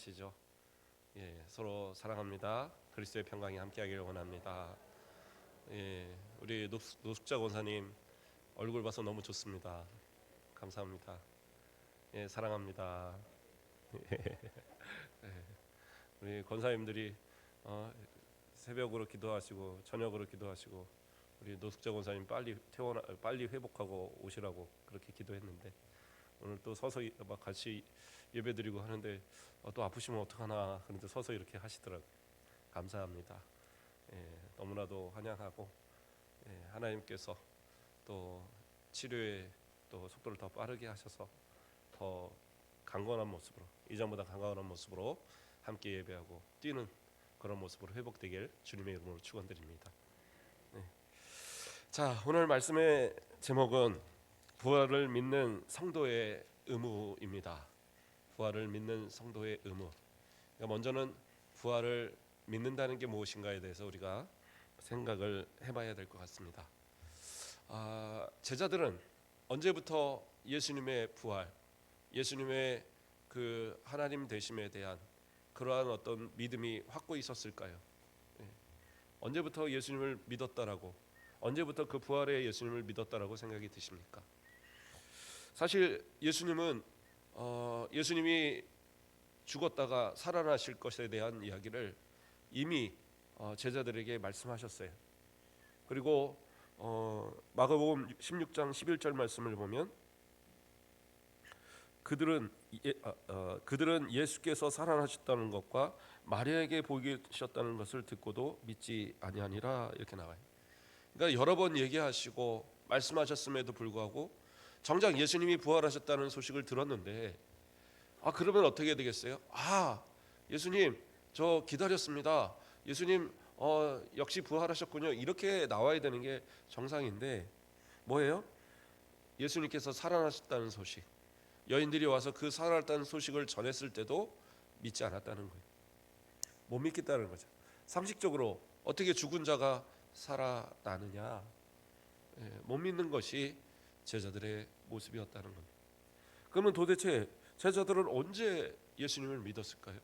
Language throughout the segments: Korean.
하시죠. 예, 서로 사랑합니다. 그리스도의 평강이 함께하기를 원합니다. 예, 우리 노숙자 권사님 얼굴 봐서 너무 좋습니다. 감사합니다. 예, 사랑합니다. 예, 우리 권사님들이 새벽으로 기도하시고 저녁으로 기도하시고 우리 노숙자 권사님 빨리 회복하고 오시라고 그렇게 기도했는데 오늘 또 서서 막 같이 예배드리고 하는데 또 아프시면 어떡하나 그런데 서서 이렇게 하시더라고요. 감사합니다. 예, 너무나도 환영하고 하나님께서 또 치료에 또 속도를 더 빠르게 하셔서 더 강건한 모습으로 이전보다 강건한 모습으로 함께 예배하고 뛰는 그런 모습으로 회복되길 주님의 이름으로 축원드립니다. 네. 자, 오늘 말씀의 제목은 부활을 믿는 성도의 의무입니다. 부활을 믿는 성도의 의무. 그러니까 먼저는 부활을 믿는다는 게 무엇인가에 대해서 우리가 생각을 해봐야 될 것 같습니다. 제자들은 언제부터 예수님의 부활, 예수님의 그 하나님 되심에 대한 그러한 어떤 믿음이 확고히 있었을까요? 언제부터 예수님을 믿었다라고, 언제부터 그 부활의 예수님을 믿었다라고 생각이 드십니까? 사실 예수님은 예수님이 죽었다가 살아나실 것에 대한 이야기를 이미 제자들에게 말씀하셨어요. 그리고 마가복음 16장 11절 말씀을 보면 그들은 예수께서 살아나셨다는 것과 마리아에게 보이셨다는 것을 듣고도 믿지 아니하니라 이렇게 나와요. 그러니까 여러 번 얘기하시고 말씀하셨음에도 불구하고 정작 예수님이 부활하셨다는 소식을 들었는데 그러면 어떻게 되겠어요? 예수님 저 기다렸습니다. 예수님 역시 부활하셨군요. 이렇게 나와야 되는 게 정상인데 뭐예요? 예수님께서 살아나셨다는 소식, 여인들이 와서 그 살아났다는 소식을 전했을 때도 믿지 않았다는 거예요. 못 믿겠다는 거죠. 상식적으로 어떻게 죽은 자가 살아나느냐, 못 믿는 것이 제자들의 모습이었다는 겁니다. 그러면 도대체 제자들은 언제 예수님을 믿었을까요?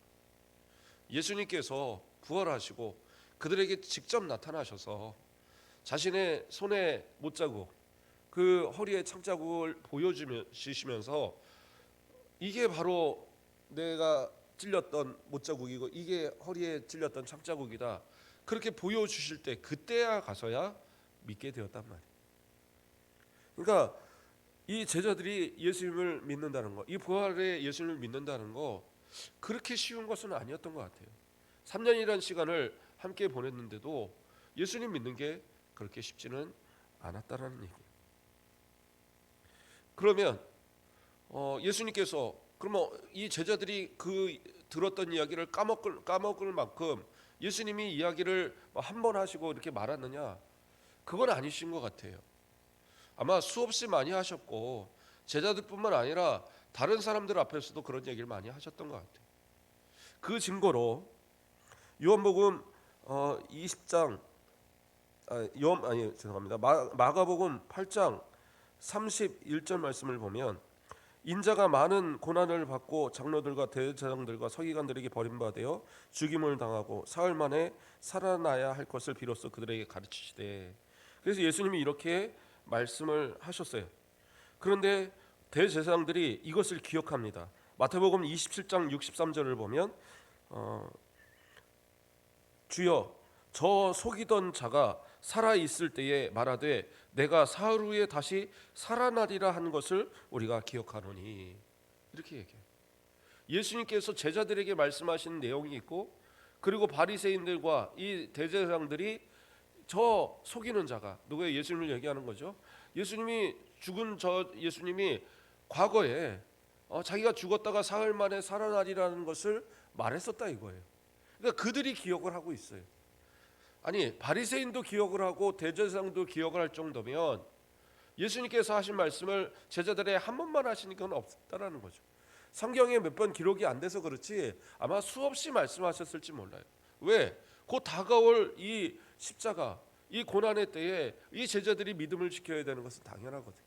예수님께서 부활하시고 그들에게 직접 나타나셔서 자신의 손에 못자국, 그 허리에 창자국을 보여주시면서 이게 바로 내가 찔렸던 못자국이고 이게 허리에 찔렸던 창자국이다, 그렇게 보여주실 때 그때야 가서야 믿게 되었단 말이에요. 그러니까 이 제자들이 예수님을 믿는다는 거, 이 부활의 예수님을 믿는다는 거 그렇게 쉬운 것은 아니었던 것 같아요. 3년이라는 시간을 함께 보냈는데도 예수님 믿는 게 그렇게 쉽지는 않았다라는 얘기예요. 그러면 예수님께서 그러면 이 제자들이 그 들었던 이야기를 까먹을 만큼 예수님이 이야기를 한 번 하시고 이렇게 말았느냐? 그건 아니신 것 같아요. 아마 수없이 많이 하셨고 제자들뿐만 아니라 다른 사람들 앞에서도 그런 얘기를 많이 하셨던 것 같아요. 그 증거로 요한복음 20장 마가복음 8장 31절 말씀을 보면 인자가 많은 고난을 받고 장로들과 대제사장들과 서기관들에게 버림받아 죽임을 당하고 사흘 만에 살아나야 할 것을 비로소 그들에게 가르치시되, 그래서 예수님이 이렇게 말씀을 하셨어요. 그런데 대제사장들이 이것을 기억합니다. 마태복음 27장 63절을 보면 주여 저 속이던 자가 살아 있을 때에 말하되 내가 사흘 후에 다시 살아나리라 한 것을 우리가 기억하노니, 이렇게 얘기해요. 예수님께서 제자들에게 말씀하신 내용이 있고, 그리고 바리새인들과 이 대제사장들이 저 속이는 자가 누구예요? 예수님을 얘기하는 거죠. 예수님이 죽은 저 예수님이 과거에 자기가 죽었다가 사흘 만에 살아나리라는 것을 말했었다 이거예요. 그러니까 그들이 기억을 하고 있어요. 아니 바리새인도 기억을 하고 대제사장도 기억을 할 정도면 예수님께서 하신 말씀을 제자들의 한 번만 하신 건 없다라는 거죠. 성경에 몇 번 기록이 안 돼서 그렇지 아마 수없이 말씀하셨을지 몰라요. 왜? 곧 다가올 이 십자가, 이 고난의 때에 이 제자들이 믿음을 지켜야 되는 것은 당연하거든요.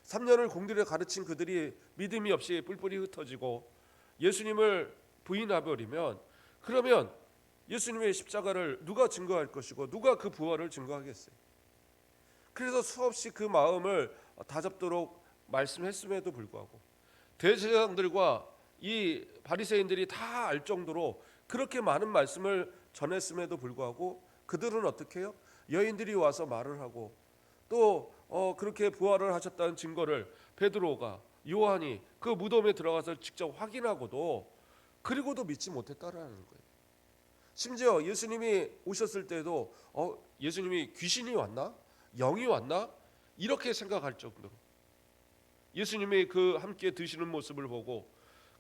3년을 공들여 가르친 그들이 믿음이 없이 뿔뿔이 흩어지고 예수님을 부인하버리면 그러면 예수님의 십자가를 누가 증거할 것이고 누가 그 부활을 증거하겠어요? 그래서 수없이 그 마음을 다잡도록 말씀했음에도 불구하고 대제사장들과 이 바리새인들이 다 알 정도로 그렇게 많은 말씀을 전했음에도 불구하고 그들은 어떻게 해요? 여인들이 와서 말을 하고 또 그렇게 부활을 하셨다는 증거를 베드로가 요한이 그 무덤에 들어가서 직접 확인하고도 그리고도 믿지 못했다라는 거예요. 심지어 예수님이 오셨을 때도 예수님이 귀신이 왔나? 영이 왔나? 이렇게 생각할 정도로 예수님이 그 함께 드시는 모습을 보고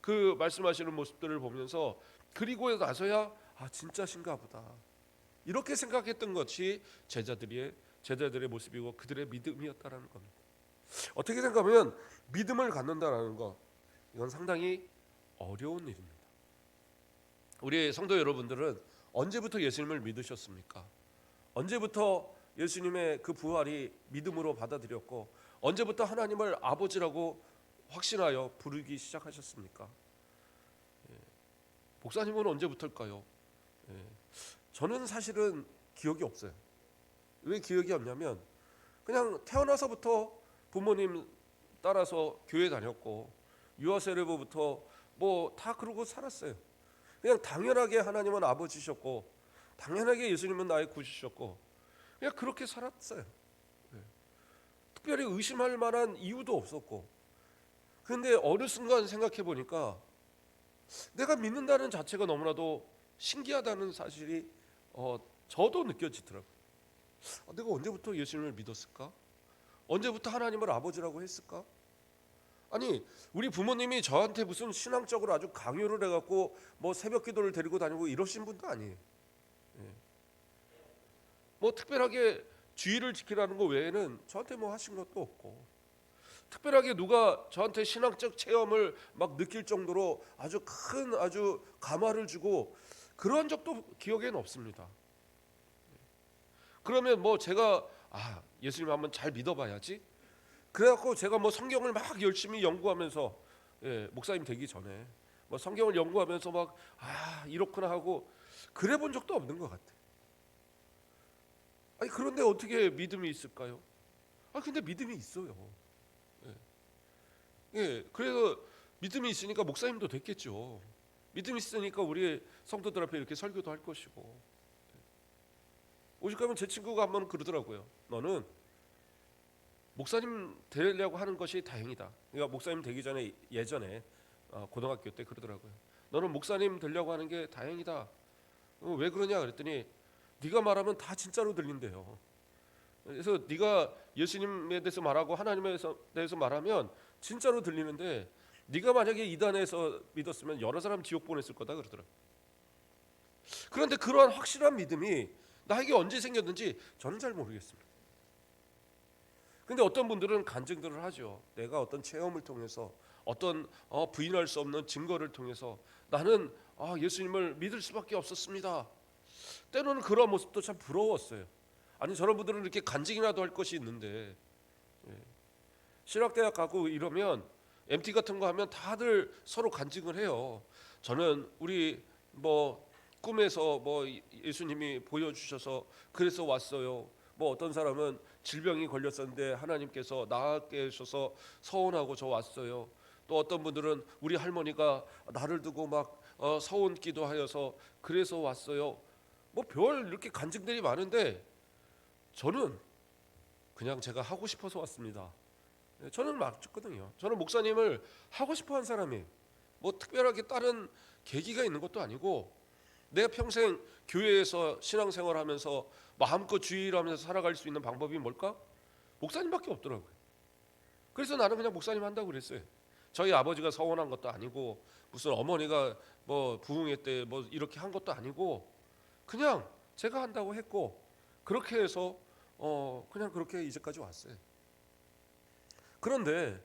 그 말씀하시는 모습들을 보면서 그리고 나서야 진짜신가 보다 이렇게 생각했던 것이 제자들의 모습이고 그들의 믿음이었다라는 겁니다. 어떻게 생각하면 믿음을 갖는다라는 거 이건 상당히 어려운 일입니다. 우리 성도 여러분들은 언제부터 예수님을 믿으셨습니까? 언제부터 예수님의 그 부활이 믿음으로 받아들였고 언제부터 하나님을 아버지라고 확신하여 부르기 시작하셨습니까? 목사님은 언제부터일까요? 저는 사실은 기억이 없어요. 왜 기억이 없냐면 그냥 태어나서부터 부모님 따라서 교회 다녔고 유아세례부터 뭐 다 그러고 살았어요. 그냥 당연하게 하나님은 아버지셨고 당연하게 예수님은 나의 구주셨고 그냥 그렇게 살았어요. 특별히 의심할 만한 이유도 없었고 그런데 어느 순간 생각해 보니까 내가 믿는다는 자체가 너무나도 신기하다는 사실이 저도 느껴지더라고요. 내가 언제부터 예수님을 믿었을까? 언제부터 하나님을 아버지라고 했을까? 아니 우리 부모님이 저한테 무슨 신앙적으로 아주 강요를 해갖고 뭐 새벽기도를 데리고 다니고 이러신 분도 아니에요. 뭐 특별하게 주의를 지키라는 거 외에는 저한테 뭐 하신 것도 없고 특별하게 누가 저한테 신앙적 체험을 막 느낄 정도로 아주 큰 아주 감화를 주고 그런 적도 기억에는 없습니다. 그러면 뭐 제가 예수님 한번 잘 믿어봐야지. 그래갖고 제가 뭐 성경을 막 열심히 연구하면서 목사님 되기 전에 뭐 성경을 연구하면서 막 이렇구나 하고 그래 본 적도 없는 것 같아요. 아니 그런데 어떻게 믿음이 있을까요? 근데 믿음이 있어요. 그래서 믿음이 있으니까 목사님도 됐겠죠. 믿음이 있으니까 우리 성도들 앞에 이렇게 설교도 할 것이고. 오죽하면 제 친구가 한번 그러더라고요. 너는 목사님 되려고 하는 것이 다행이다. 그러니까 목사님 되기 전에 예전에 고등학교 때 그러더라고요. 너는 목사님 되려고 하는 게 다행이다. 왜 그러냐 그랬더니 네가 말하면 다 진짜로 들린대요. 그래서 네가 예수님에 대해서 말하고 하나님에 대해서 말하면 진짜로 들리는데 네가 만약에 이단에서 믿었으면 여러 사람 지옥 보냈을 거다 그러더라고요. 그런데 그러한 확실한 믿음이 나에게 언제 생겼는지 저는 잘 모르겠습니다. 근데 어떤 분들은 간증들을 하죠. 내가 어떤 체험을 통해서 어떤 부인할 수 없는 증거를 통해서 나는 예수님을 믿을 수밖에 없었습니다. 때로는 그런 모습도 참 부러웠어요. 아니 저런 분들은 이렇게 간증이라도 할 것이 있는데 신학대학 가고 이러면 MT 같은 거 하면 다들 서로 간증을 해요. 저는 우리 뭐 꿈에서 뭐 예수님이 보여주셔서 그래서 왔어요. 뭐 어떤 사람은 질병이 걸렸었는데 하나님께서 나게 하셔서 서원하고 저 왔어요. 또 어떤 분들은 우리 할머니가 나를 두고 막 서원 기도하여서 그래서 왔어요. 뭐 별 이렇게 간증들이 많은데 저는 그냥 제가 하고 싶어서 왔습니다. 저는 맞거든요. 저는 목사님을 하고 싶어 한 사람이에요. 뭐 특별하게 다른 계기가 있는 것도 아니고 내가 평생 교회에서 신앙생활하면서 마음껏 주의하면서 살아갈 수 있는 방법이 뭘까? 목사님밖에 없더라고요. 그래서 나는 그냥 목사님 한다고 그랬어요. 저희 아버지가 서원한 것도 아니고 무슨 어머니가 뭐 부흥회 때 뭐 이렇게 한 것도 아니고 그냥 제가 한다고 했고 그렇게 해서 그냥 그렇게 이제까지 왔어요. 그런데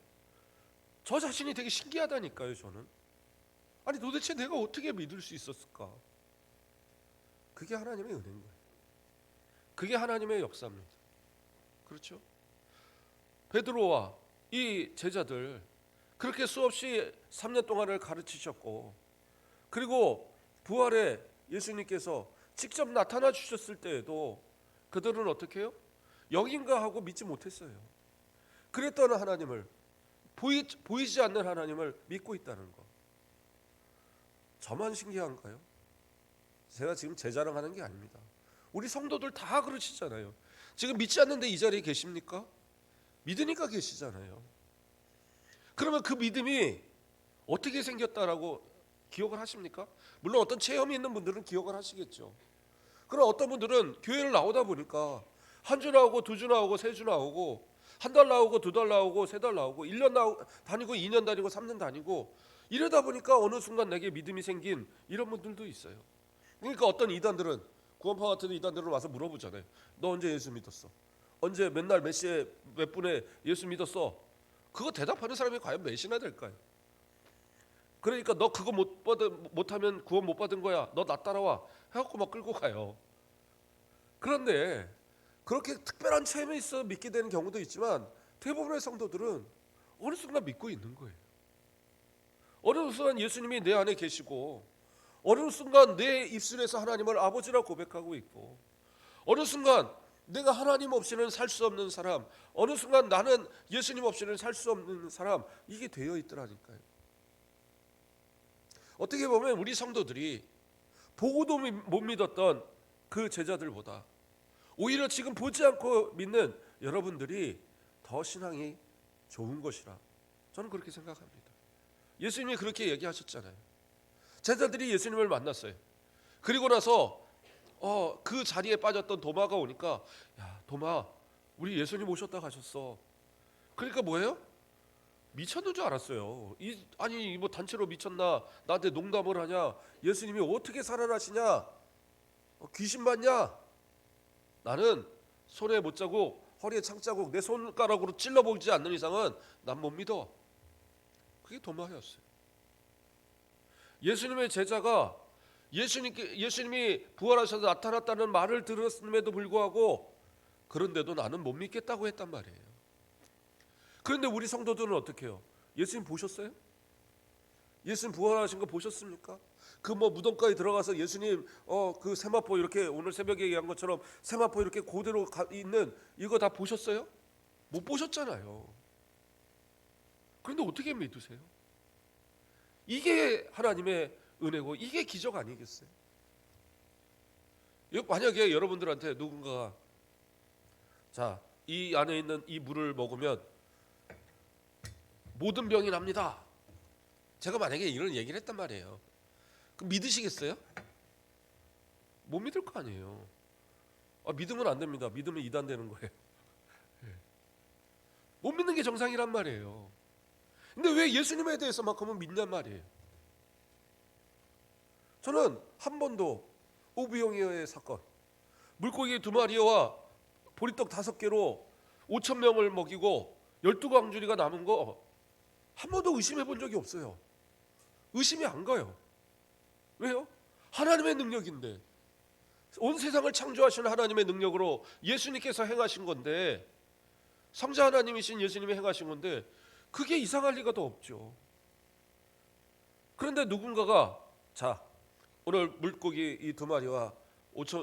저 자신이 되게 신기하다니까요. 저는 아니 도대체 내가 어떻게 믿을 수 있었을까? 그게 하나님의 은혜인 거예요. 그게 하나님의 역사입니다. 그렇죠? 베드로와 이 제자들 그렇게 수없이 3년 동안을 가르치셨고 그리고 부활에 예수님께서 직접 나타나 주셨을 때에도 그들은 어떻게 해요? 영인가 하고 믿지 못했어요. 그랬던 하나님을, 보이지 않는 하나님을 믿고 있다는 거. 저만 신기한가요? 제가 지금 제 자랑하는 게 아닙니다. 우리 성도들 다 그러시잖아요. 지금 믿지 않는데 이 자리에 계십니까? 믿으니까 계시잖아요. 그러면 그 믿음이 어떻게 생겼다라고 기억을 하십니까? 물론 어떤 체험이 있는 분들은 기억을 하시겠죠. 그럼 어떤 분들은 교회를 나오다 보니까 한 주 나오고 두 주 나오고 세 주 나오고 한 달 나오고 두 달 나오고 세 달 나오고 1년 다니고 2년 다니고 3년 다니고 이러다 보니까 어느 순간 내게 믿음이 생긴 이런 분들도 있어요. 그러니까 어떤 이단들은, 구원파 같은 이단들은 와서 물어보잖아요. 너 언제 예수 믿었어? 언제 맨날 몇 시에 몇 분에 예수 믿었어? 그거 대답하는 사람이 과연 몇이나 될까요? 그러니까 너 그거 못하면 구원 못 받은 거야. 너 나 따라와 해갖고 막 끌고 가요. 그런데 그렇게 특별한 체험이 있어 믿게 되는 경우도 있지만 대부분의 성도들은 어느 순간 믿고 있는 거예요. 어느 순간 예수님이 내 안에 계시고, 어느 순간 내 입술에서 하나님을 아버지라 고백하고 있고, 어느 순간 내가 하나님 없이는 살 수 없는 사람, 어느 순간 나는 예수님 없이는 살 수 없는 사람, 이게 되어 있더라니까요. 어떻게 보면 우리 성도들이 보고도 못 믿었던 그 제자들보다 오히려 지금 보지 않고 믿는 여러분들이 더 신앙이 좋은 것이라 저는 그렇게 생각합니다. 예수님이 그렇게 얘기하셨잖아요. 제자들이 예수님을 만났어요. 그리고 나서 그 자리에 빠졌던 도마가 오니까, 야 도마, 우리 예수님 오셨다 가셨어. 그러니까 뭐예요? 미쳤는 줄 알았어요. 아니 뭐 단체로 미쳤나? 나한테 농담을 하냐? 예수님이 어떻게 살아나시냐? 귀신 봤냐? 나는 손에 못자국, 허리에 창자국, 내 손가락으로 찔러보지 않는 이상은 난 못 믿어. 그게 도마였어요. 예수님의 제자가 예수님이 부활하셔서 나타났다는 말을 들었음에도 불구하고 그런데도 나는 못 믿겠다고 했단 말이에요. 그런데 우리 성도들은 어떻게 해요? 예수님 보셨어요? 예수님 부활하신 거 보셨습니까? 그 뭐 무덤가에 들어가서 예수님 그 세마포 이렇게 오늘 새벽에 얘기한 것처럼 세마포 이렇게 그대로 있는 이거 다 보셨어요? 못 보셨잖아요. 그런데 어떻게 믿으세요? 이게 하나님의 은혜고 이게 기적 아니겠어요? 만약에 여러분들한테 누군가가 자, 이 안에 있는 이 물을 먹으면 모든 병이 납니다. 제가 만약에 이런 얘기를 했단 말이에요. 그럼 믿으시겠어요? 못 믿을 거 아니에요. 믿으면 안 됩니다. 믿으면 이단되는 거예요. 못 믿는 게 정상이란 말이에요. 근데 왜 예수님에 대해서만큼은 믿냔 말이에요. 저는 한 번도 오비용이어의 사건, 물고기 2마리와 보리떡 5개로 5,000명을 먹이고 12광주리가 남은 거 한 번도 의심해 본 적이 없어요. 의심이 안 가요. 왜요? 하나님의 능력인데, 온 세상을 창조하시는 하나님의 능력으로 예수님께서 행하신 건데, 성자 하나님이신 예수님이 행하신 건데 그게 이상할 리가 더 없죠. 그런데 누군가가 자, 오늘 물고기 이 2마리와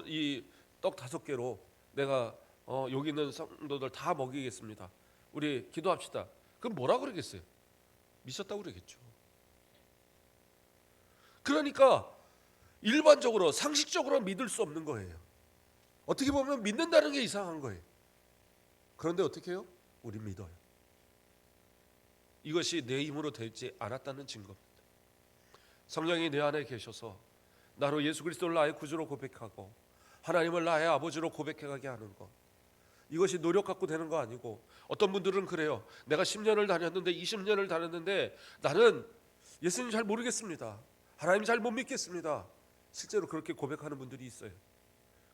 이 떡 5개로 내가 여기 있는 성도들 다 먹이겠습니다. 우리 기도합시다. 그럼 뭐라 그러겠어요? 미쳤다고 그러겠죠. 그러니까 일반적으로 상식적으로 믿을 수 없는 거예요. 어떻게 보면 믿는다는 게 이상한 거예요. 그런데 어떻게 해요? 우리 믿어요. 이것이 내 힘으로 되지 않았다는 증거입니다. 성령이 내 안에 계셔서 나로 예수 그리스도를 나의 구주로 고백하고 하나님을 나의 아버지로 고백하게 하는 것, 이것이 노력 갖고 되는 거 아니고, 어떤 분들은 그래요. 내가 10년을 다녔는데 20년을 다녔는데 나는 예수님 잘 모르겠습니다. 하나님 잘 못 믿겠습니다. 실제로 그렇게 고백하는 분들이 있어요.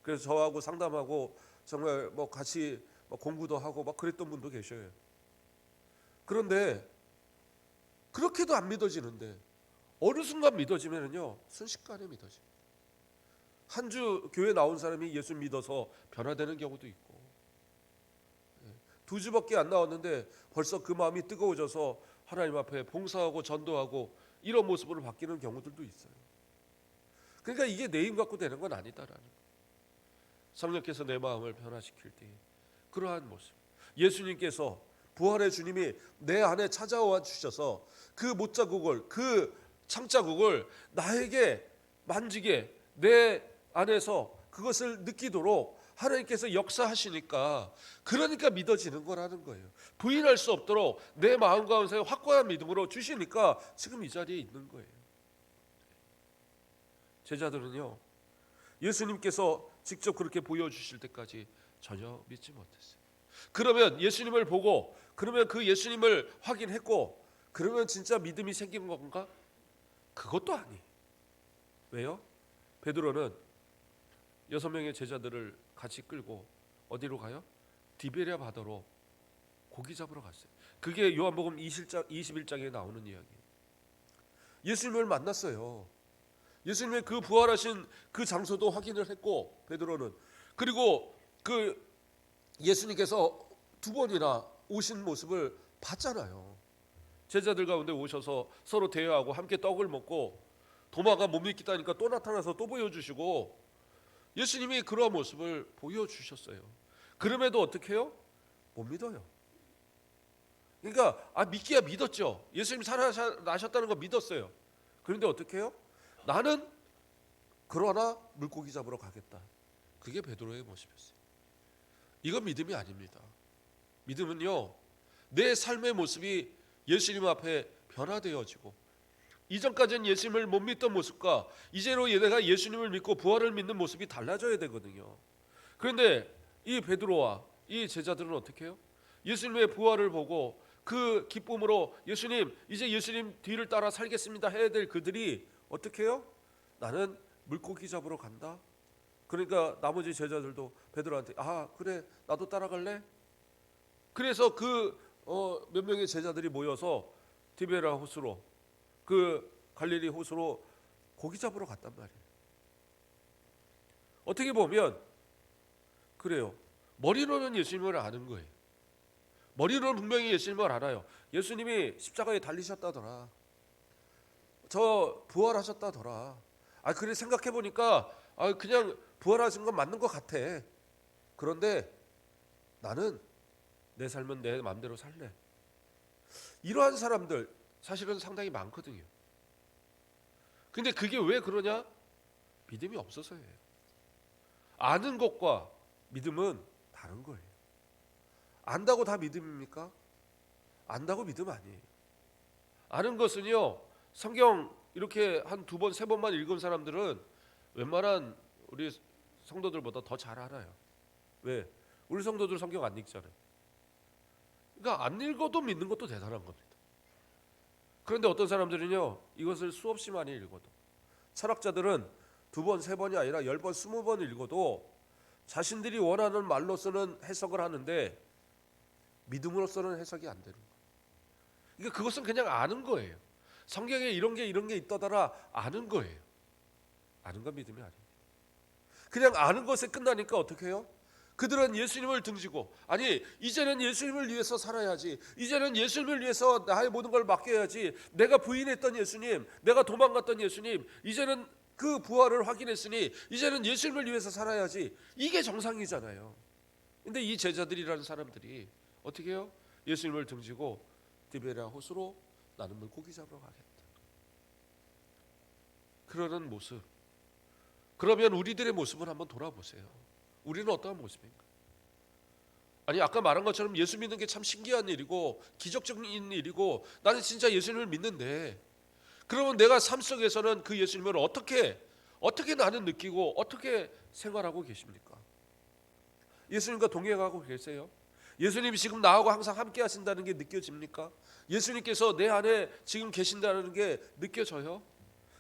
그래서 저하고 상담하고 정말 뭐 같이 공부도 하고 막 그랬던 분도 계셔요. 그런데 그렇게도 안 믿어지는데 어느 순간 믿어지면요 순식간에 믿어집니다. 한 주 교회 나온 사람이 예수 믿어서 변화되는 경우도 있고, 2주밖에 안 나왔는데 벌써 그 마음이 뜨거워져서 하나님 앞에 봉사하고 전도하고 이런 모습으로 바뀌는 경우들도 있어요. 그러니까 이게 내 힘 갖고 되는 건 아니다라는 거예요. 성령께서 내 마음을 변화시킬 때 그러한 모습, 예수님께서 부활의 주님이 내 안에 찾아와 주셔서 그 못자국을, 그 창자국을 나에게 만지게 내 안에서 그것을 느끼도록 하나님께서 역사하시니까, 그러니까 믿어지는 거라는 거예요. 부인할 수 없도록 내 마음 가운데 확고한 믿음으로 주시니까 지금 이 자리에 있는 거예요. 제자들은요, 예수님께서 직접 그렇게 보여주실 때까지 전혀 믿지 못했어요. 그러면 예수님을 보고, 그러면 그 예수님을 확인했고, 그러면 진짜 믿음이 생긴 건가? 그것도 아니. 왜요? 베드로는 6명의 제자들을 같이 끌고 어디로 가요? 디베랴 바다로 고기 잡으러 갔어요. 그게 요한복음 21장에 나오는 이야기예요. 예수님을 만났어요. 예수님의 그 부활하신 그 장소도 확인을 했고, 베드로는, 그리고 그 예수님께서 2번이나 오신 모습을 봤잖아요. 제자들 가운데 오셔서 서로 대화하고 함께 떡을 먹고, 도마가 못 믿겠다니까 또 나타나서 또 보여주시고, 예수님이 그러한 모습을 보여주셨어요. 그럼에도 어떻게 해요? 못 믿어요. 그러니까 믿기야 믿었죠. 예수님 살아나셨다는 거 믿었어요. 그런데 어떻게 해요? 나는 그러나 물고기 잡으러 가겠다. 그게 베드로의 모습이었어요. 이건 믿음이 아닙니다. 믿음은요, 내 삶의 모습이 예수님 앞에 변화되어지고, 이전까지는 예수님을 못 믿던 모습과 이제로 내가 예수님을 믿고 부활을 믿는 모습이 달라져야 되거든요. 그런데 이 베드로와 이 제자들은 어떻게 해요? 예수님의 부활을 보고 그 기쁨으로 예수님, 이제 예수님 뒤를 따라 살겠습니다 해야 될 그들이 어떻게 해요? 나는 물고기 잡으러 간다. 그러니까 나머지 제자들도 베드로한테 그래 나도 따라갈래? 그래서 몇 명의 제자들이 모여서 디베랴 호수로, 그 갈릴리 호수로 고기 잡으러 갔단 말이에요. 어떻게 보면 그래요. 머리로는 예수님을 아는 거예요. 머리로는 분명히 예수님을 알아요. 예수님이 십자가에 달리셨다더라. 저 부활하셨다더라. 그래 생각해 보니까 그냥 부활하신 건 맞는 것 같아. 그런데 나는 내 삶은 내 마음대로 살래. 이러한 사람들 사실은 상당히 많거든요. 근데 그게 왜 그러냐? 믿음이 없어서예요. 아는 것과 믿음은 다른 거예요. 안다고 다 믿음입니까? 안다고 믿음 아니에요. 아는 것은요, 성경 이렇게 한 2번, 3번만 읽은 사람들은 웬만한 우리 성도들보다 더 잘 알아요. 왜? 우리 성도들 성경 안 읽잖아요. 그러니까 안 읽어도 믿는 것도 대단한 겁니다. 그런데 어떤 사람들은요, 이것을 수없이 많이 읽어도, 철학자들은 2번, 3번이 아니라 10번, 20번 읽어도 자신들이 원하는 말로서는 해석을 하는데 믿음으로서는 해석이 안 되는 거예요. 그러니까 그것은 그냥 아는 거예요. 성경에 이런 게 있다더라 아는 거예요. 아는 건 믿음이 아닙니다. 그냥 아는 것에 끝나니까 어떻게 해요? 그들은 예수님을 등지고, 이제는 예수님을 위해서 살아야지, 이제는 예수님을 위해서 나의 모든 걸 맡겨야지, 내가 부인했던 예수님, 내가 도망갔던 예수님, 이제는 그 부활을 확인했으니 이제는 예수님을 위해서 살아야지, 이게 정상이잖아요. 근데 이 제자들이라는 사람들이 어떻게 해요? 예수님을 등지고 디베랴 호수로 나는 물고기 잡으러 가겠다. 그러는 모습. 그러면 우리들의 모습을 한번 돌아보세요. 우리는 어떠한 모습인가? 아까 말한 것처럼 예수 믿는 게 참 신기한 일이고 기적적인 일이고 나는 진짜 예수님을 믿는데, 그러면 내가 삶 속에서는 그 예수님을 어떻게 나는 느끼고 어떻게 생활하고 계십니까? 예수님과 동행하고 계세요? 예수님이 지금 나하고 항상 함께 하신다는 게 느껴집니까? 예수님께서 내 안에 지금 계신다는 게 느껴져요?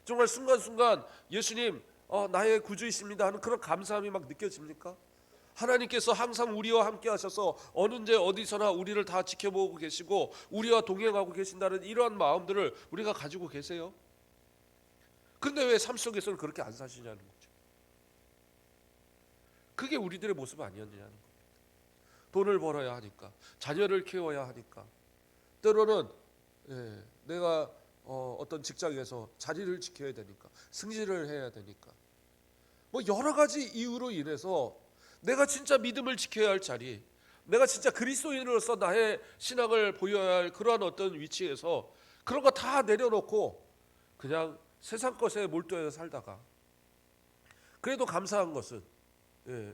정말 순간순간 예수님 나의 구주이십니다 하는 그런 감사함이 막 느껴집니까? 하나님께서 항상 우리와 함께 하셔서 어느새 어디서나 우리를 다 지켜보고 계시고 우리와 동행하고 계신다는 이러한 마음들을 우리가 가지고 계세요? 근데 왜 삶 속에서는 그렇게 안 사시냐는 거죠. 그게 우리들의 모습 아니었느냐는 겁니다. 돈을 벌어야 하니까, 자녀를 키워야 하니까, 때로는 내가 어떤 직장에서 자리를 지켜야 되니까, 승진을 해야 되니까, 뭐 여러 가지 이유로 인해서 내가 진짜 믿음을 지켜야 할 자리, 내가 진짜 그리스도인으로서 나의 신앙을 보여야 할 그러한 어떤 위치에서 그런 거 다 내려놓고 그냥 세상 것에 몰두해서 살다가, 그래도 감사한 것은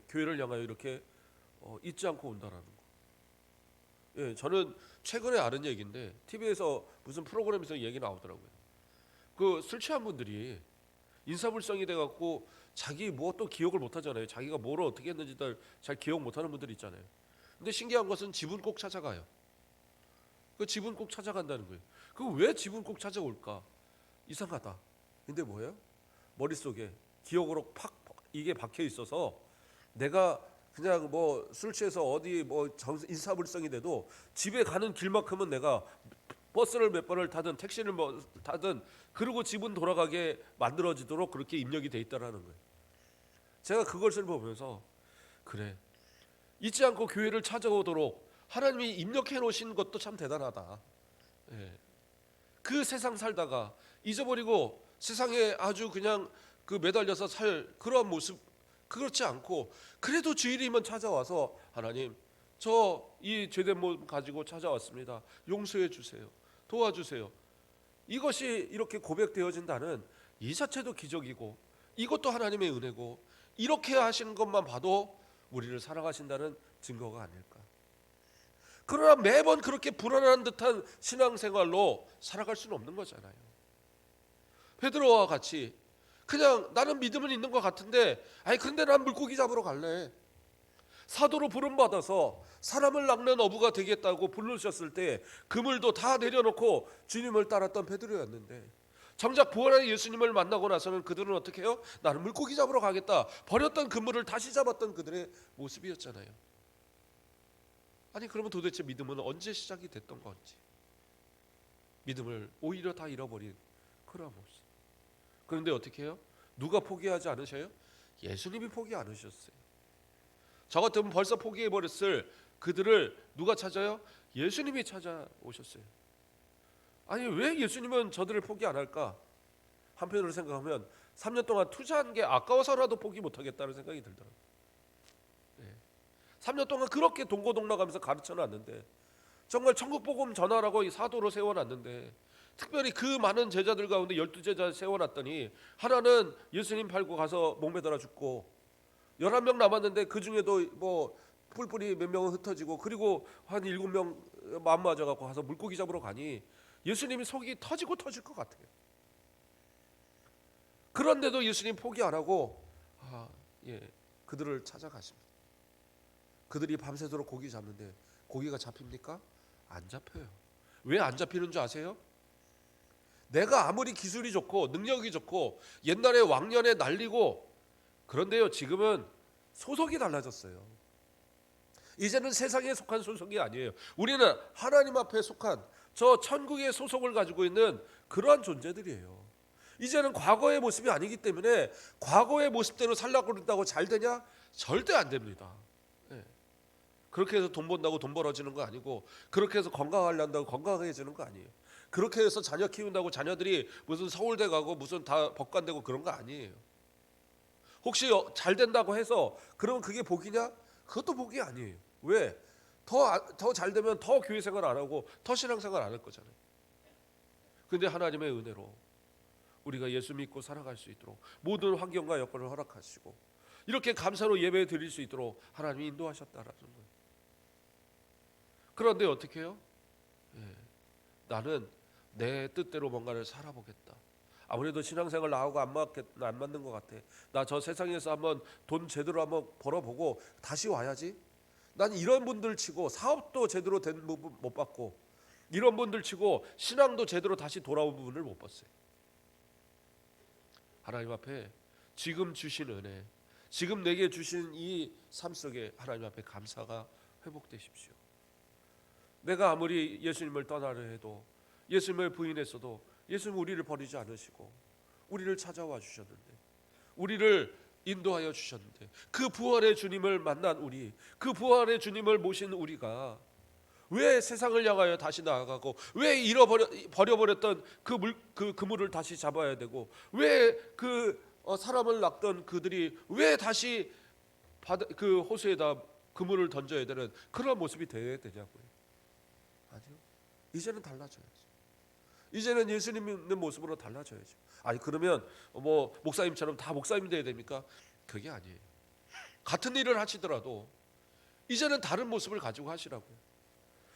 교회를 향하여 이렇게 잊지 않고 온다라는 거. 저는 최근에 아는 얘기인데 TV에서 무슨 프로그램에서 얘기 나오더라고요. 그 술 취한 분들이 인사불성이 돼갖고 자기 뭐 또 기억을 못하잖아요. 자기가 뭐를 어떻게 했는지 잘 기억 못하는 분들 있잖아요. 근데 신기한 것은 집은 꼭 찾아가요. 그 집은 꼭 찾아간다는 거예요. 그 왜 집은 꼭 찾아올까? 이상하다. 근데 뭐예요? 머릿속에 기억으로 팍 이게 박혀 있어서 내가 그냥 뭐 술 취해서 어디 뭐 인사불성이 돼도 집에 가는 길만큼은 내가 버스를 몇 번을 타든 택시를 뭐 타든 그러고 집은 돌아가게 만들어지도록 그렇게 입력이 돼 있다라는 거예요. 제가 그것을 보면서 그래, 잊지 않고 교회를 찾아오도록 하나님이 입력해 놓으신 것도 참 대단하다. 그 세상 살다가 잊어버리고 세상에 아주 그냥 그 매달려서 살 그런 모습, 그렇지 않고 그래도 주일이면 찾아와서 하나님, 저 이 죄된 몸 가지고 찾아왔습니다. 용서해 주세요. 도와주세요. 이것이 이렇게 고백되어진다는 이 자체도 기적이고 이것도 하나님의 은혜고, 이렇게 하시는 것만 봐도 우리를 사랑하신다는 증거가 아닐까. 그러나 매번 그렇게 불안한 듯한 신앙생활로 살아갈 수는 없는 거잖아요. 베드로와 같이 그냥 나는 믿음은 있는 것 같은데, 그런데 난 물고기 잡으러 갈래. 사도로 부름받아서 사람을 낚는 어부가 되겠다고 부르셨을 때 그물도 다 내려놓고 주님을 따랐던 베드로였는데, 정작 부활한 예수님을 만나고 나서는 그들은 어떻게 해요? 나는 물고기 잡으러 가겠다. 버렸던 그물을 다시 잡았던 그들의 모습이었잖아요. 아니 그러면 도대체 믿음은 언제 시작이 됐던 건지, 믿음을 오히려 다 잃어버린 그런 모습. 그런데 어떻게 해요? 누가 포기하지 않으셔요? 예수님이 포기 안 하셨어요. 저 같으면 벌써 포기해버렸을 그들을 누가 찾아요? 예수님이 찾아오셨어요. 아니 왜 예수님은 저들을 포기 안 할까? 한편으로 생각하면 3년 동안 투자한 게 아까워서라도 포기 못하겠다는 생각이 들더라고요. 3년 동안 그렇게 동고동락하면서 가르쳐놨는데, 정말 천국복음 전하라고 사도로 세워놨는데, 특별히 그 많은 제자들 가운데 12제자 세워놨더니 하나는 예수님 팔고 가서 목매달아 죽고, 11명 남았는데 그 중에도 뭐 뿔뿔이 몇 명은 흩어지고, 그리고 한 7명 마음 맞아갖고 가서 물고기 잡으러 가니 예수님이 속이 터지고 터질 것 같아요. 그런데도 예수님 포기 안 하고 그들을 찾아가십니다. 그들이 밤새도록 고기 잡는데 고기가 잡힙니까? 안 잡혀요. 왜 안 잡히는 줄 아세요? 내가 아무리 기술이 좋고 능력이 좋고 옛날에 왕년에 날리고, 그런데요 지금은 소속이 달라졌어요. 이제는 세상에 속한 소속이 아니에요. 우리는 하나님 앞에 속한 저 천국의 소속을 가지고 있는 그러한 존재들이에요. 이제는 과거의 모습이 아니기 때문에 과거의 모습대로 살려고 그런다고 잘 되냐? 절대 안 됩니다. 그렇게 해서 돈 번다고 돈 벌어지는 거 아니고, 그렇게 해서 건강하려고 건강해지는 거 아니에요. 그렇게 해서 자녀 키운다고 자녀들이 무슨 서울대 가고 무슨 다 법관 되고 그런 거 아니에요. 혹시 잘 된다고 해서 그러면 그게 복이냐? 그것도 복이 아니에요. 왜? 더 잘 되면 더 교회 생활 안 하고 더 신앙 생활 안 할 거잖아요. 근데 하나님의 은혜로 우리가 예수 믿고 살아갈 수 있도록 모든 환경과 여건을 허락하시고 이렇게 감사로 예배 드릴 수 있도록 하나님이 인도하셨다라는 거예요. 그런데 어떻게 해요? 나는 내 뜻대로 뭔가를 살아보겠다. 아무래도 신앙생활 나하고 안 맞는 것 같아. 나 저 세상에서 한번 돈 제대로 한번 벌어보고 다시 와야지. 난 이런 분들 치고 사업도 제대로 된 부분 못 봤고, 이런 분들 치고 신앙도 제대로 다시 돌아온 부분을 못 봤어요. 하나님 앞에 지금 주신 은혜, 지금 내게 주신 이 삶 속에 하나님 앞에 감사가 회복되십시오. 내가 아무리 예수님을 떠나려 해도, 예수님을 부인했어도 예수님은 우리를 버리지 않으시고 우리를 찾아와 주셨는데, 우리를 인도하여 주셨는데, 그 부활의 주님을 만난 우리, 그 부활의 주님을 모신 우리가 왜 세상을 향하여 다시 나아가고, 왜 버려버렸던 그 그물을 다시 잡아야 되고, 왜 사람을 낚던 그들이 왜 다시 그 호수에다 그물을 던져야 되는 그런 모습이 되어야 되냐고요. 아니요. 이제는 달라져야죠. 이제는 예수님 믿는 모습으로 달라져야죠. 아니 그러면 뭐 목사님처럼 다 목사님 돼야 됩니까? 그게 아니에요. 같은 일을 하시더라도 이제는 다른 모습을 가지고 하시라고요.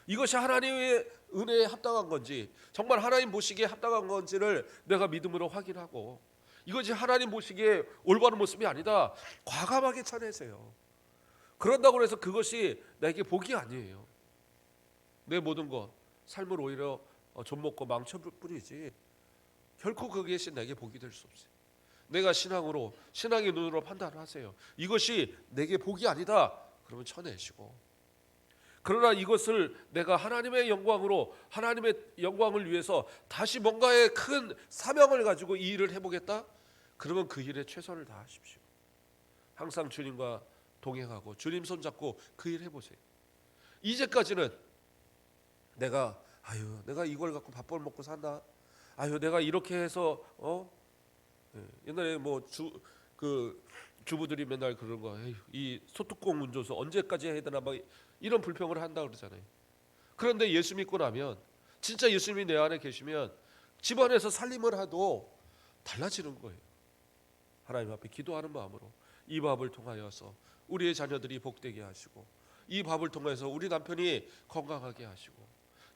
이것이 하나님의 은혜에 합당한 건지, 정말 하나님 보시기에 합당한 건지를 내가 믿음으로 확인하고, 이것이 하나님 보시기에 올바른 모습이 아니다, 과감하게 쳐내세요. 그런다고 해서 그것이 내게 복이 아니에요. 내 모든 것, 삶을 오히려 좀 먹고 망쳐볼 뿐이지 결코 그것이 내게 복이 될 수 없어요. 내가 신앙의 눈으로 판단하세요. 이것이 내게 복이 아니다, 그러면 쳐내시고, 그러나 이것을 내가 하나님의 영광을 위해서 다시 뭔가의 큰 사명을 가지고 이 일을 해보겠다, 그러면 그 일에 최선을 다하십시오. 항상 주님과 동행하고 주님 손잡고 그 일 해보세요. 이제까지는 내가 이걸 갖고 밥벌 먹고 산다, 내가 이렇게 해서 옛날에 뭐 주부들이 맨날 그런 거, 이 소뚜껑 운전수 언제까지 해야 되나 막 이런 불평을 한다 그러잖아요. 그런데 예수 믿고 나면, 진짜 예수님이 내 안에 계시면 집안에서 살림을 해도 달라지는 거예요. 하나님 앞에 기도하는 마음으로 이 밥을 통하여서 우리의 자녀들이 복되게 하시고, 이 밥을 통해서 우리 남편이 건강하게 하시고,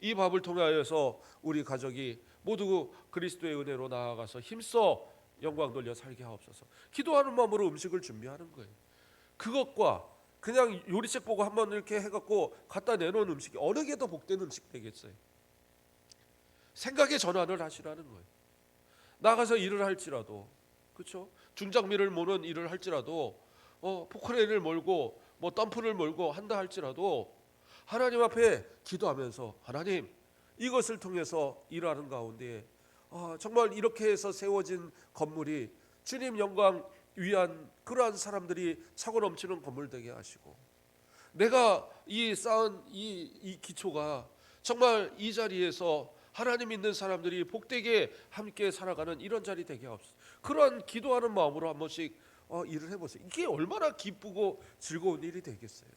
이 밥을 통하여서 우리 가족이 모두 그리스도의 은혜로 나아가서 힘써 영광 돌려 살게 하옵소서. 기도하는 마음으로 음식을 준비하는 거예요. 그것과 그냥 요리책 보고 한번 이렇게 해갖고 갖다 내놓은 음식이 어느 게 더 복된 음식 되겠어요? 생각의 전환을 하시라는 거예요. 나가서 일을 할지라도, 그렇죠? 중장비를 모는 일을 할지라도, 포크레인을 몰고 뭐 덤프를 몰고 한다 할지라도 하나님 앞에 기도하면서, 하나님 이것을 통해서 일하는 가운데 정말 이렇게 해서 세워진 건물이 주님 영광 위한 그러한 사람들이 차고 넘치는 건물 되게 하시고, 내가 이 쌓은 이 기초가 정말 이 자리에서 하나님 믿는 사람들이 복되게 함께 살아가는 이런 자리 되게 하옵소서. 그러한 기도하는 마음으로 한 번씩 일을 해보세요. 이게 얼마나 기쁘고 즐거운 일이 되겠어요.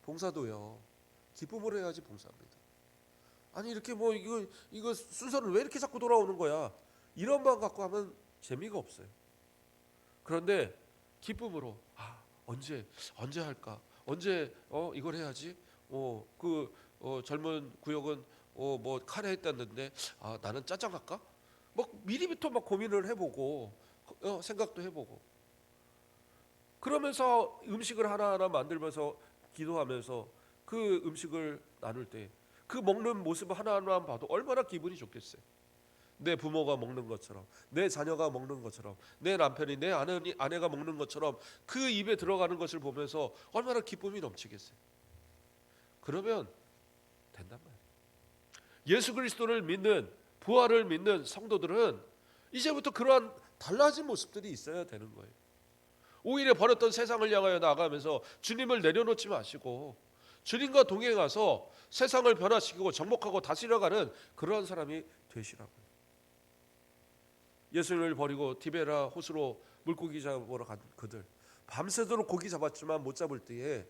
봉사도요, 기쁨으로 해야지 봉사합니다. 아니 이렇게 뭐 이거 순서는 왜 이렇게 자꾸 돌아오는 거야, 이런 마음 갖고 하면 재미가 없어요. 그런데 기쁨으로, 언제 할까, 언제 이걸 해야지, 젊은 구역은 뭐 카레 했다는데 나는 짜장 할까, 뭐 미리부터 막 고민을 해보고 생각도 해보고, 그러면서 음식을 하나하나 만들면서 기도하면서 그 음식을 나눌 때 그 먹는 모습 하나하나 봐도 얼마나 기분이 좋겠어요. 내 부모가 먹는 것처럼, 내 자녀가 먹는 것처럼, 내 남편이, 내 아내가 먹는 것처럼 그 입에 들어가는 것을 보면서 얼마나 기쁨이 넘치겠어요. 그러면 된단 말이에요. 예수 그리스도를 믿는, 부활을 믿는 성도들은 이제부터 그러한 달라진 모습들이 있어야 되는 거예요. 오히려 버렸던 세상을 향하여 나아가면서 주님을 내려놓지 마시고 주님과 동행하서 세상을 변화시키고 정복하고 다스려가는 그러한 사람이 되시라고요. 예수님을 버리고 디베라 호수로 물고기 잡으러 간 그들, 밤새도록 고기 잡았지만 못 잡을 때에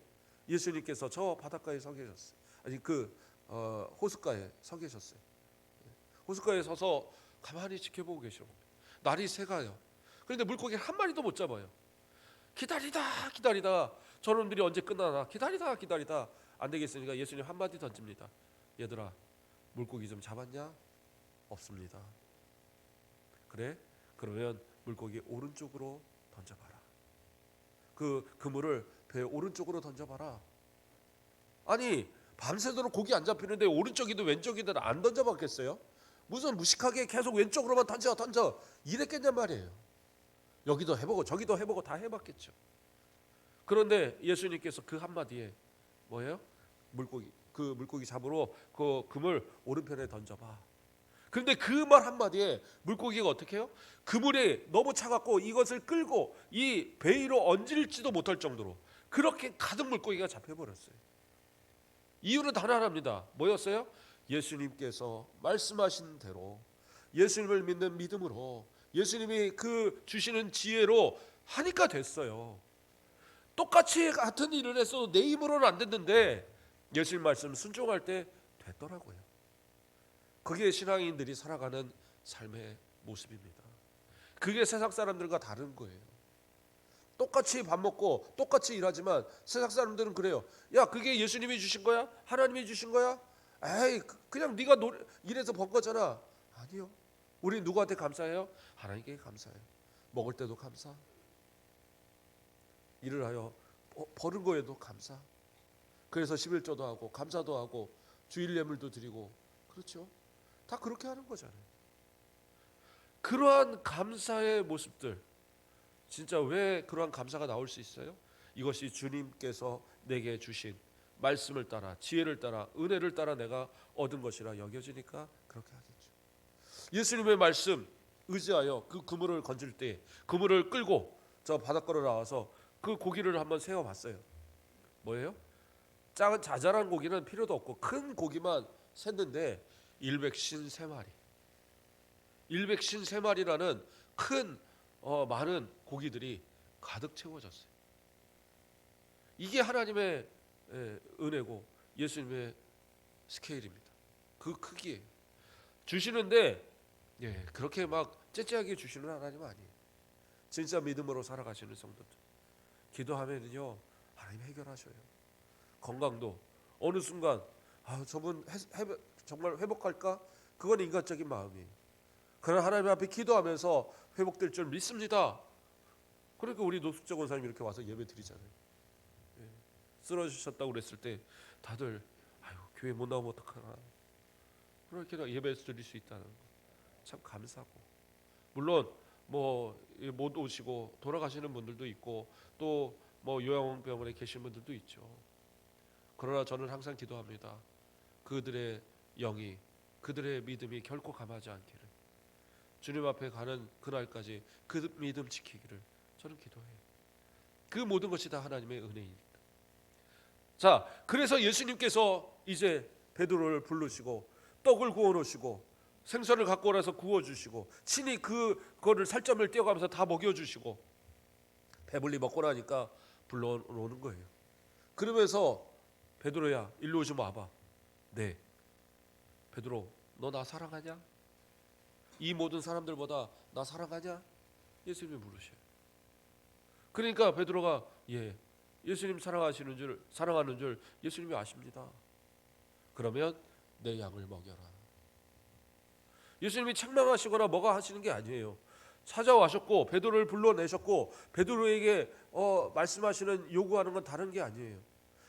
예수님께서 저 바닷가에 서 계셨어요. 아니 호숫가에 서 계셨어요. 호숫가에 서서 가만히 지켜보고 계시는 겁니다. 날이 새가요. 그런데 물고기를 한 마리도 못 잡아요. 기다리다 저놈들이 언제 끝나나 기다리다 안 되겠으니까 예수님 한마디 던집니다. 얘들아, 물고기 좀 잡았냐? 없습니다. 그래? 그러면 물고기 오른쪽으로 던져봐라. 그 그물을 배 오른쪽으로 던져봐라. 아니 밤새도록 고기 안 잡히는데 오른쪽이든 왼쪽이든 안 던져봤겠어요? 무슨 무식하게 계속 왼쪽으로만 던져 이랬겠냔 말이에요. 여기도 해보고 저기도 해보고 다 해봤겠죠. 그런데 예수님께서 그 한마디에 뭐예요? 물고기 잡으러 그 그물 오른편에 던져봐. 그런데 그 말 한마디에 물고기가 어떻게 해요? 그물이 너무 차갑고 이것을 끌고 이 배 위로 얹을지도 못할 정도로 그렇게 가득 물고기가 잡혀버렸어요. 이유는 단 하나입니다. 뭐였어요? 예수님께서 말씀하신 대로 예수님을 믿는 믿음으로 예수님이 그 주시는 지혜로 하니까 됐어요. 똑같이 같은 일을 했어도 내 힘으로는 안 됐는데 예수님 말씀 순종할 때 됐더라고요. 그게 신앙인들이 살아가는 삶의 모습입니다. 그게 세상 사람들과 다른 거예요. 똑같이 밥 먹고 똑같이 일하지만 세상 사람들은 그래요. 야, 그게 예수님이 주신 거야? 하나님이 주신 거야? 에이, 그냥 네가 일해서 번 거잖아. 아니요. 우리 누구한테 감사해요? 하나님께 감사해요. 먹을 때도 감사. 일을 하여 버는 거에도 감사. 그래서 11조도 하고 감사도 하고 주일 예물도 드리고, 그렇죠? 다 그렇게 하는 거잖아요. 그러한 감사의 모습들, 진짜 왜 그러한 감사가 나올 수 있어요? 이것이 주님께서 내게 주신 말씀을 따라, 지혜를 따라, 은혜를 따라 내가 얻은 것이라 여겨지니까 그렇게 하겠죠. 예수님의 말씀 의지하여 그 그물을 건질 때 그물을 끌고 저 바닷가로 나와서 그 고기를 한번 세어봤어요. 뭐예요? 작은 자잘한 고기는 필요도 없고 큰 고기만 샜는데 153마리, 153마리라는 큰 많은 고기들이 가득 채워졌어요. 이게 하나님의 은혜고 예수님의 스케일입니다. 그 크기예요. 주시는데 그렇게 막 째째하게 주시는 하나님은 아니에요. 진짜 믿음으로 살아가시는 성도들 기도하면요 하나님 해결하셔요. 건강도 어느 순간 저분 정말 회복할까? 그건 인간적인 마음이에요. 그러나 하나님 앞에 기도하면서 회복될 줄 믿습니다. 그러니까 우리 노숙자 권사님 이렇게 와서 예배 드리잖아요. 쓰러지셨다고 그랬을 때 다들 교회 못 나오면 어떡하나, 그렇게 예배 드릴 수 있다는 거 참 감사하고, 물론 뭐 못 오시고 돌아가시는 분들도 있고 또 뭐 요양병원에 계신 분들도 있죠. 그러나 저는 항상 기도합니다. 그들의 영이, 그들의 믿음이 결코 감하지 않기를, 주님 앞에 가는 그날까지 그 믿음 지키기를 저는 기도해요. 그 모든 것이 다 하나님의 은혜입니다. 자, 그래서 예수님께서 이제 베드로를 부르시고 떡을 구워 놓으시고 생선을 갖고 오라서 구워 주시고 친히 그거를 살점을 떼어가면서 다 먹여 주시고 배불리 먹고 나니까 불러오는 거예요. 그러면서 베드로야 일로 좀 와봐. 네. 베드로, 너 나 사랑하냐? 이 모든 사람들보다 나 사랑하냐? 예수님이 물으셔요. 그러니까 베드로가 예수님 사랑하는 줄 예수님이 아십니다. 그러면 내 양을 먹여라. 예수님이 책망하시거나 뭐가 하시는 게 아니에요. 찾아와셨고 베드로를 불러내셨고 베드로에게 말씀하시는 요구하는 건 다른 게 아니에요.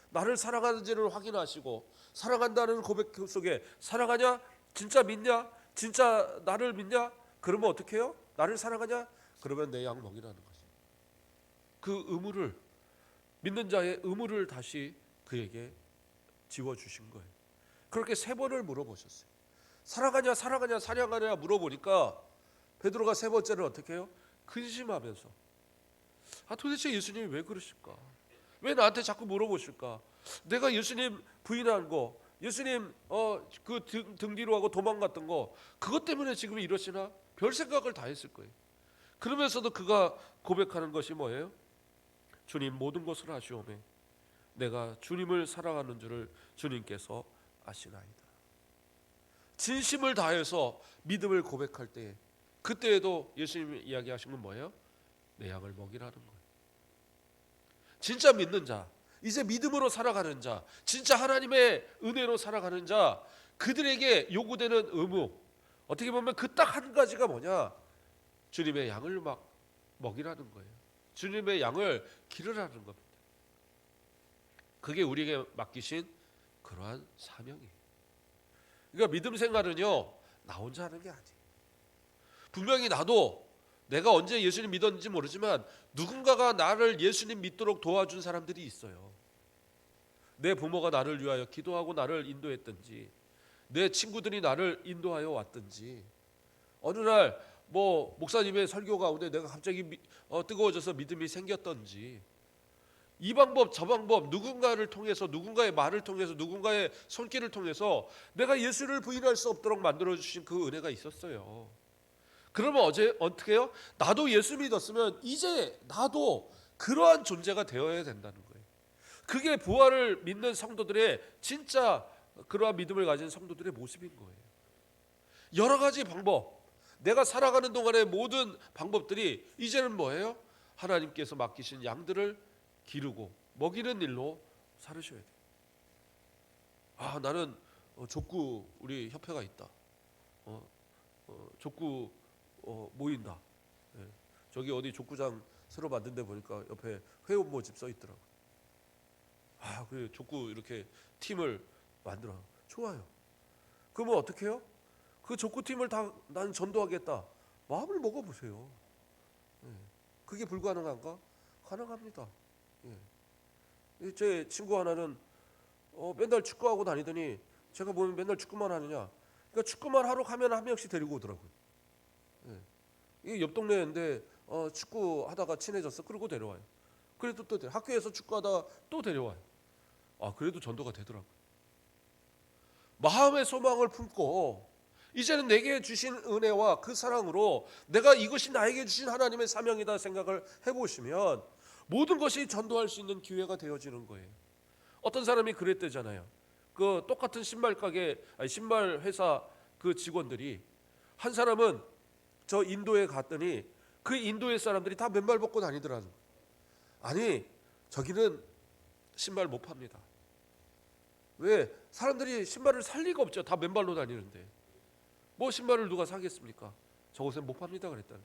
나를 사랑하는지를 확인하시고 사랑한다는 고백 속에 사랑하냐? 진짜 믿냐? 진짜 나를 믿냐? 그러면 어떻게 해요? 나를 사랑하냐? 그러면 내 양 먹이라는 거죠. 그 의무를, 믿는 자의 의무를 다시 그에게 지워주신 거예요. 그렇게 3번을 물어보셨어요. 사랑하냐 사랑하냐 사랑하냐 물어보니까 베드로가 3번째는 어떻게 해요? 근심하면서 도대체 예수님이 왜 그러실까? 왜 나한테 자꾸 물어보실까? 내가 예수님 부인한 거, 예수님 그 등 뒤로 하고 도망갔던 거, 그것 때문에 지금 이러시나? 별 생각을 다 했을 거예요. 그러면서도 그가 고백하는 것이 뭐예요? 주님 모든 것을 아시오매 내가 주님을 사랑하는 줄을 주님께서 아시나이다. 진심을 다해서 믿음을 고백할 때, 그때에도 예수님이 이야기하신 건 뭐예요? 내 양을 먹이라는 거예요. 진짜 믿는 자, 이제 믿음으로 살아가는 자, 진짜 하나님의 은혜로 살아가는 자, 그들에게 요구되는 의무, 어떻게 보면 그 딱 한 가지가 뭐냐? 주님의 양을 먹이라는 거예요. 주님의 양을 기르라는 겁니다. 그게 우리에게 맡기신 그러한 사명이에요. 그러니까 믿음 생활은요, 나 혼자 하는 게 아니에요. 분명히 나도 내가 언제 예수님 믿었는지 모르지만 누군가가 나를 예수님 믿도록 도와준 사람들이 있어요. 내 부모가 나를 위하여 기도하고 나를 인도했든지, 내 친구들이 나를 인도하여 왔든지, 어느 날 목사님의 설교 가운데 내가 갑자기 뜨거워져서 믿음이 생겼던지, 이 방법 저 방법 누군가를 통해서 누군가의 말을 통해서 누군가의 손길을 통해서 내가 예수를 부인할 수 없도록 만들어 주신 그 은혜가 있었어요. 그러면 어떻게 해요? 나도 예수 믿었으면 이제 나도 그러한 존재가 되어야 된다는 거예요. 그게 부활을 믿는 성도들의 진짜 그러한 믿음을 가진 성도들의 모습인 거예요. 여러 가지 방법, 내가 살아가는 동안의 모든 방법들이 이제는 뭐예요? 하나님께서 맡기신 양들을 기르고 먹이는 일로 살으셔야 돼요. 나는 족구 우리 협회가 있다. 족구 모인다. 예. 저기 어디 족구장 새로 만든 데 보니까 옆에 회원 모집 써 있더라고. 그 족구 이렇게 팀을 만들어. 좋아요. 그러면 어떻게 해요? 그 족구팀을 다 난 전도하겠다. 마음을 먹어보세요. 예. 그게 불가능한가? 가능합니다. 예. 제 친구 하나는 맨날 축구하고 다니더니 제가 보면 맨날 축구만 하느냐. 그러니까 축구만 하러 가면 한 명씩 데리고 오더라고요. 예. 이게 옆 동네인데 축구 하다가 친해졌어. 그러고 데려와요. 그래도 또 학교에서 축구하다가 또 데려와요. 그래도 전도가 되더라고요. 마음의 소망을 품고 이제는 내게 주신 은혜와 그 사랑으로 내가 이것이 나에게 주신 하나님의 사명이다 생각을 해보시면 모든 것이 전도할 수 있는 기회가 되어지는 거예요. 어떤 사람이 그랬대잖아요. 그 똑같은 신발 회사 그 직원들이 한 사람은 저 인도에 갔더니 그 인도의 사람들이 다 맨발 벗고 다니더라는 거예요. 아니 저기는 신발 못 팝니다. 왜? 사람들이 신발을 살 리가 없죠. 다 맨발로 다니는데 뭐 신발을 누가 사겠습니까? 저곳엔 못 팝니다 그랬다는.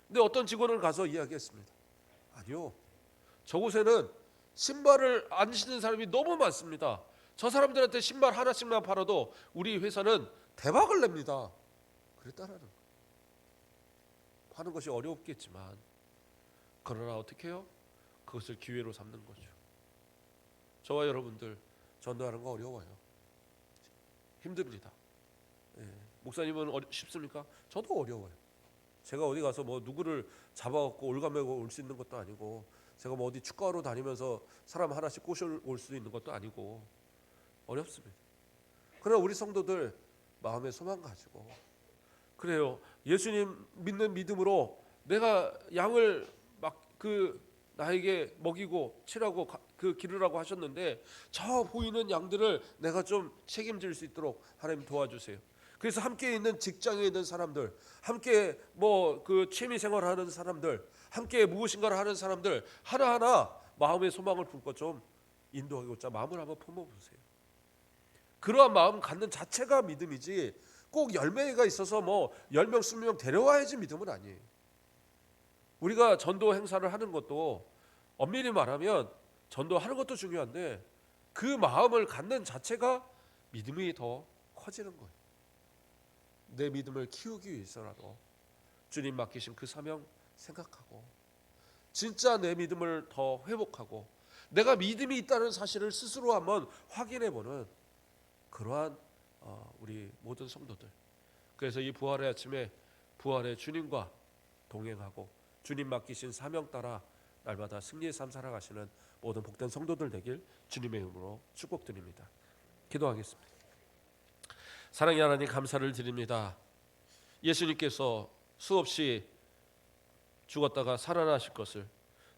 근데 어떤 직원을 가서 이야기했습니다. 아니요, 저곳에는 신발을 안 신는 사람이 너무 많습니다. 저 사람들한테 신발 하나씩만 팔아도 우리 회사는 대박을 냅니다. 그랬다라는 거예요. 파는 것이 어렵겠지만 그러나 어떻게 해요? 그것을 기회로 삼는 거죠. 저와 여러분들 전도하는 거 어려워요. 힘듭니다. 예. 목사님은 쉽습니까? 저도 어려워요. 제가 어디 가서 뭐 누구를 잡아갖고 올가매고 올 수 있는 것도 아니고, 제가 뭐 어디 축구하러 다니면서 사람 하나씩 꼬셔올 수 있는 것도 아니고 어렵습니다. 그러나 우리 성도들 마음의 소망 가지고 그래요. 예수님 믿는 믿음으로 내가 양을 나에게 먹이고 칠하고 기르라고 하셨는데 저 보이는 양들을 내가 좀 책임질 수 있도록 하나님 도와주세요. 그래서 함께 있는 직장에 있는 사람들, 함께 취미 생활하는 사람들, 함께 무엇인가를 하는 사람들 하나하나 마음의 소망을 품고 좀 인도하고자 마음을 한번 품어보세요. 그러한 마음 갖는 자체가 믿음이지 꼭 열매가 있어서 10명 20명 데려와야지 믿음은 아니에요. 우리가 전도 행사를 하는 것도 엄밀히 말하면 전도하는 것도 중요한데 그 마음을 갖는 자체가 믿음이 더 커지는 거예요. 내 믿음을 키우기 위해서라도 주님 맡기신 그 사명 생각하고 진짜 내 믿음을 더 회복하고 내가 믿음이 있다는 사실을 스스로 한번 확인해보는 그러한 우리 모든 성도들. 그래서 이 부활의 아침에 부활의 주님과 동행하고 주님 맡기신 사명 따라 날마다 승리의 삶 살아가시는 모든 복된 성도들 되길 주님의 이름으로 축복드립니다. 기도하겠습니다. 사랑의 하나님 감사를 드립니다. 예수님께서 수없이 죽었다가 살아나실 것을,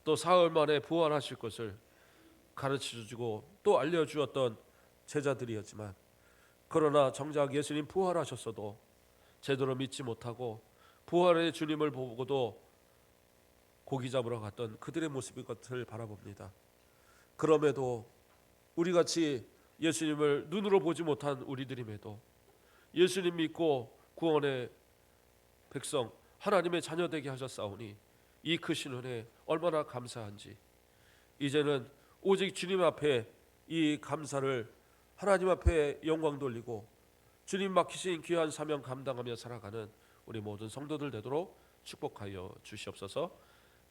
또 사흘 만에 부활하실 것을 가르쳐주고 또 알려주었던 제자들이었지만, 그러나 정작 예수님 부활하셨어도 제대로 믿지 못하고 부활의 주님을 보고도 고기 잡으러 갔던 그들의 모습의 것을 바라봅니다. 그럼에도 우리같이 예수님을 눈으로 보지 못한 우리들임에도 예수님 믿고 구원의 백성 하나님의 자녀 되게 하셨사오니 이 크신 은혜 얼마나 감사한지, 이제는 오직 주님 앞에 이 감사를 하나님 앞에 영광 돌리고 주님 맡기신 귀한 사명 감당하며 살아가는 우리 모든 성도들 되도록 축복하여 주시옵소서.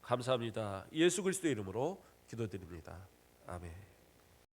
감사합니다. 예수 그리스도의 이름으로 기도드립니다. 아멘.